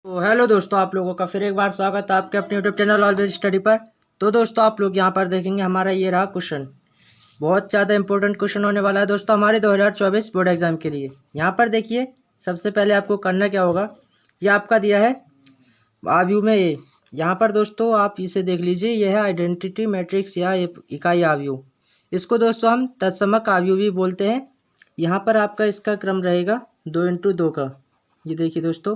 तो हेलो दोस्तों, आप लोगों का फिर एक बार स्वागत है आपके अपने यूट्यूब चैनल ऑलवेज स्टडी पर। तो दोस्तों, आप लोग यहाँ पर देखेंगे हमारा ये रहा क्वेश्चन। बहुत ज़्यादा इंपॉर्टेंट क्वेश्चन होने वाला है दोस्तों हमारे 2024 बोर्ड एग्जाम के लिए। यहाँ पर देखिए, सबसे पहले आपको करना क्या होगा, ये आपका दिया है आव्यूह में ये। यहाँ पर दोस्तों आप इसे देख लीजिए, यह है आइडेंटिटी मैट्रिक्स या इकाई आव्यूह। इसको दोस्तों हम तत्समक आव्यूह भी बोलते हैं। यहाँ पर आपका इसका क्रम रहेगा 2x2 का। ये देखिए दोस्तों,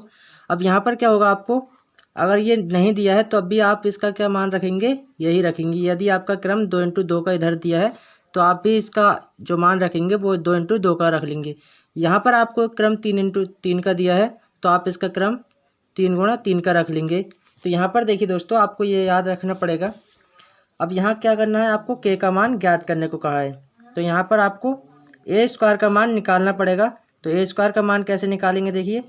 अब यहाँ पर क्या होगा, आपको अगर ये नहीं दिया है तो अब भी आप इसका क्या मान रखेंगे, यही रखेंगे। यदि आपका क्रम 2x2 का इधर दिया है तो आप भी इसका जो मान रखेंगे वो 2x2 का रख लेंगे। यहाँ पर आपको क्रम 3x3 का दिया है तो आप इसका क्रम 3x3 का रख लेंगे। तो यहाँ पर देखिए दोस्तों, आपको ये याद रखना पड़ेगा। अब यहाँ क्या करना है, आपको के का मान ज्ञात करने को कहा है। तो यहाँ पर आपको ए स्क्वायर का मान निकालना पड़ेगा। तो ए स्क्वायर का मान कैसे निकालेंगे, देखिए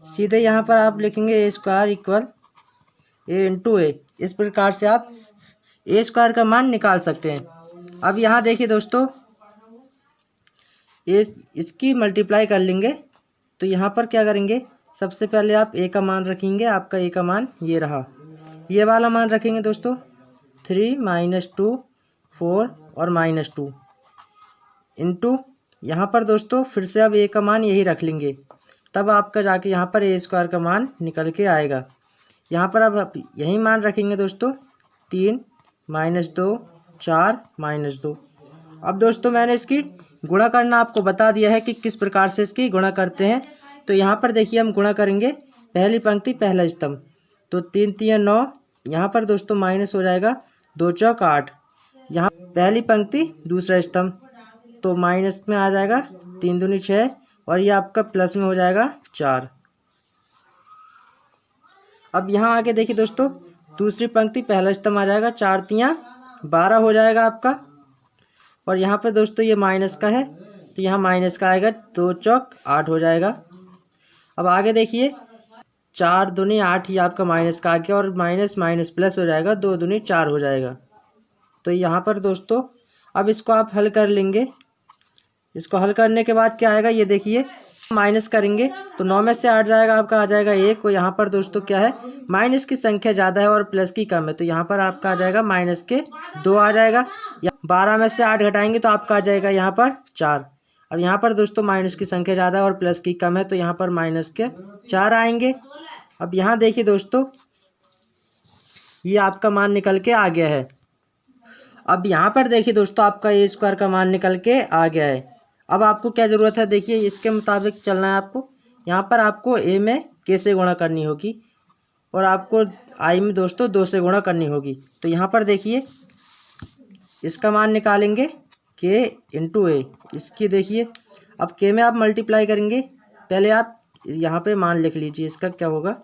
सीधे यहाँ पर आप लिखेंगे ए स्क्वायर इक्वल ए इंटू ए। इस प्रकार से आप ए स्क्वायर का मान निकाल सकते हैं। अब यहाँ देखिए दोस्तों, इसकी मल्टीप्लाई कर लेंगे। तो यहाँ पर क्या करेंगे, सबसे पहले आप ए का मान रखेंगे। आपका ए का मान ये रहा, ये वाला मान रखेंगे दोस्तों 3 - 2 4 और -2 इंटू यहाँ पर दोस्तों फिर से अब ए का मान यही रख लेंगे। तब आपका जाके यहाँ पर ए स्क्वायर का मान निकल के आएगा। यहाँ पर अब यही मान रखेंगे दोस्तों 3 - 2 4 -2। अब दोस्तों मैंने इसकी गुणा करना आपको बता दिया है कि किस प्रकार से इसकी गुणा करते हैं। तो यहाँ पर देखिए, हम गुणा करेंगे पहली पंक्ति पहला स्तंभ। तो 3 - 3 = 9। यहाँ पर दोस्तों माइनस हो जाएगा 2 - 4 = 8। यहाँ पहली पंक्ति दूसरा स्तंभ, तो माइनस में आ जाएगा 3 - 2 = 6 और ये आपका प्लस में हो जाएगा 4। अब यहाँ आगे देखिए दोस्तों, दूसरी पंक्ति पहला स्तंभ आ जाएगा 4 - 3 = 12 हो जाएगा आपका। और यहाँ पर दोस्तों ये माइनस का है तो यहाँ माइनस का आएगा 2 - 4 = 8 हो जाएगा। अब आगे देखिए 4 - 2 = 8, ये आपका माइनस का आ गया और माइनस माइनस प्लस हो जाएगा 2 - 2 = 4 हो जाएगा। तो यहाँ पर दोस्तों अब इसको आप हल कर लेंगे। इसको हल करने के बाद क्या आएगा, ये देखिए माइनस करेंगे तो 9 में से 8 जाएगा, आपका आ जाएगा 1। और यहाँ पर दोस्तों क्या है, माइनस की संख्या ज़्यादा है और प्लस की कम है, तो यहाँ पर आपका आ जाएगा -2 आ जाएगा। 12 में से 8 घटाएंगे तो आपका आ जाएगा यहाँ पर 4। अब यहाँ पर दोस्तों माइनस की संख्या ज़्यादा है और प्लस की कम है, तो यहाँ पर -4 आएंगे। अब यहाँ देखिए दोस्तों, ये आपका मान निकल के आ गया है। अब यहाँ पर देखिए दोस्तों, आपका ए स्क्वायर का मान निकल के आ गया है। अब आपको क्या ज़रूरत है, देखिए इसके मुताबिक चलना है आपको। यहाँ पर आपको ए में के से गुणा करनी होगी और आपको आई में दोस्तों 2 से गुणा करनी होगी। तो यहाँ पर देखिए इसका मान निकालेंगे के इंटू ए। इसकी देखिए, अब के में आप मल्टीप्लाई करेंगे। पहले आप यहाँ पे मान लिख लीजिए, इसका क्या होगा,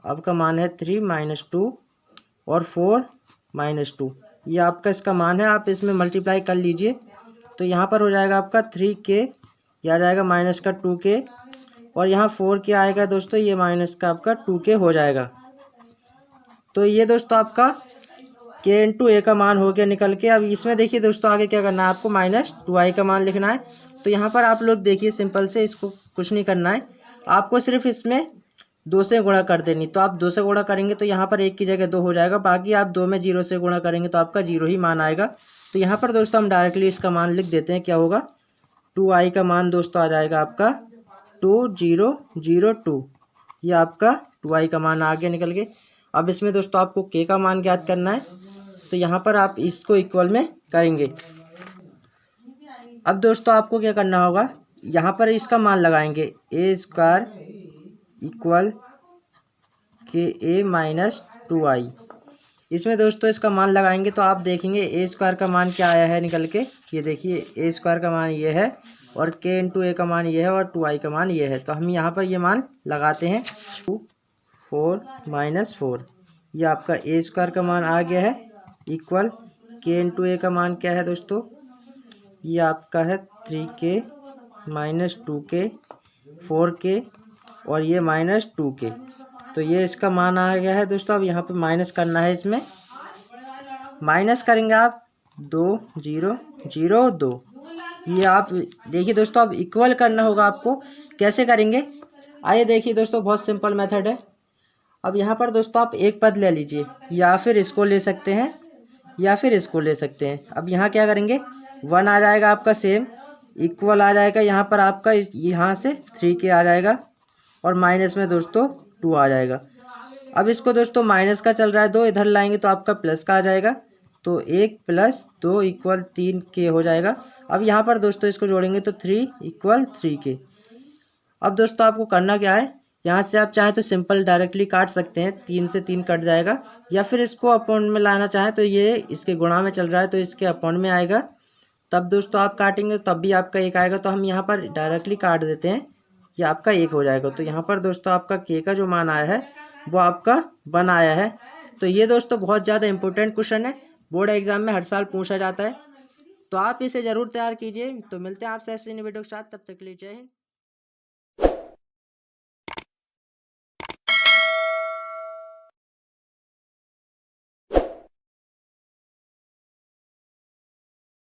आपका मान है 3 - 2 और 4 - 2। ये आपका इसका मान है, आप इसमें मल्टीप्लाई कर लीजिए। तो यहाँ पर हो जाएगा आपका 3k, यह आ जाएगा माइनस का 2k और यहाँ 4k आएगा दोस्तों, ये माइनस का आपका 2k हो जाएगा। तो ये दोस्तों आपका k × a का मान हो गया निकल के। अब इसमें देखिए दोस्तों, आगे क्या करना है, आपको -2i का मान लिखना है। तो यहाँ पर आप लोग देखिए, सिंपल से इसको कुछ नहीं करना है, आपको सिर्फ इसमें 2 से गुणा कर देनी। तो आप 2 से गुणा करेंगे तो यहाँ पर 1 की जगह 2 हो जाएगा, बाकी आप 2 में 0 से गुणा करेंगे तो आपका 0 ही मान आएगा। तो यहाँ पर दोस्तों हम डायरेक्टली इसका मान लिख देते हैं, क्या होगा, 2i का मान दोस्तों आ जाएगा आपका 2002। ये आपका 2i का मान आ गया निकल के। अब इसमें दोस्तों आपको k का मान ज्ञात करना है, तो यहाँ पर आप इसको इक्वल में करेंगे। अब दोस्तों आपको क्या करना होगा, यहाँ पर इसका मान लगाएंगे ए स्क्वायर इक्वल के ए - 2i। इसमें दोस्तों इसका मान लगाएंगे तो आप देखेंगे ए स्क्वायर का मान क्या आया है निकल के। ये देखिए ए स्क्वायर का मान ये है और के × a का मान ये है और 2i का मान ये है। तो हम यहाँ पर ये मान लगाते हैं 2 4 - 4। ये आपका ए स्क्वायर का मान आ गया है इक्वल के × a का मान क्या है दोस्तों, ये आपका है 3k - 2k 4k और ये -2k। तो ये इसका मान आ गया है दोस्तों। अब यहाँ पे माइनस करना है, इसमें माइनस करेंगे आप 2 0 0 2। ये आप देखिए दोस्तों, अब इक्वल करना होगा आपको। कैसे करेंगे, आइए देखिए दोस्तों, बहुत सिंपल मेथड है। अब यहाँ पर दोस्तों आप एक पद ले लीजिए, या फिर इसको ले सकते हैं या फिर इसको ले सकते हैं। अब यहाँ क्या करेंगे, 1 आ जाएगा आपका सेम, इक्वल आ जाएगा यहाँ पर आपका, यहाँ से 3k आ जाएगा और माइनस में दोस्तों 2 आ जाएगा। अब इसको दोस्तों माइनस का चल रहा है 2, इधर लाएंगे तो आपका प्लस का आ जाएगा, तो 1 + 2 = 3k हो जाएगा। अब यहाँ पर दोस्तों इसको जोड़ेंगे तो 3 = 3k। अब दोस्तों आपको करना क्या है, यहाँ से आप चाहें तो सिंपल डायरेक्टली काट सकते हैं, 3 से 3 कट जाएगा, या फिर इसको अपॉन में लाना चाहें तो ये इसके गुणा में चल रहा है तो इसके अपॉन में आएगा, तब दोस्तों आप काटेंगे तब भी आपका 1 आएगा। तो हम यहाँ पर डायरेक्टली काट देते हैं, ये आपका 1 हो जाएगा। तो यहाँ पर दोस्तों आपका k का जो मान आया है वो आपका 1 आया है। तो ये दोस्तों बहुत ज़्यादा इंपॉर्टेंट क्वेश्चन है, बोर्ड एग्जाम में हर साल पूछा जाता है, तो आप इसे ज़रूर तैयार कीजिए। तो मिलते हैं आपसे ऐसे नई वीडियो के साथ, तब तक के लिए जय हिंद।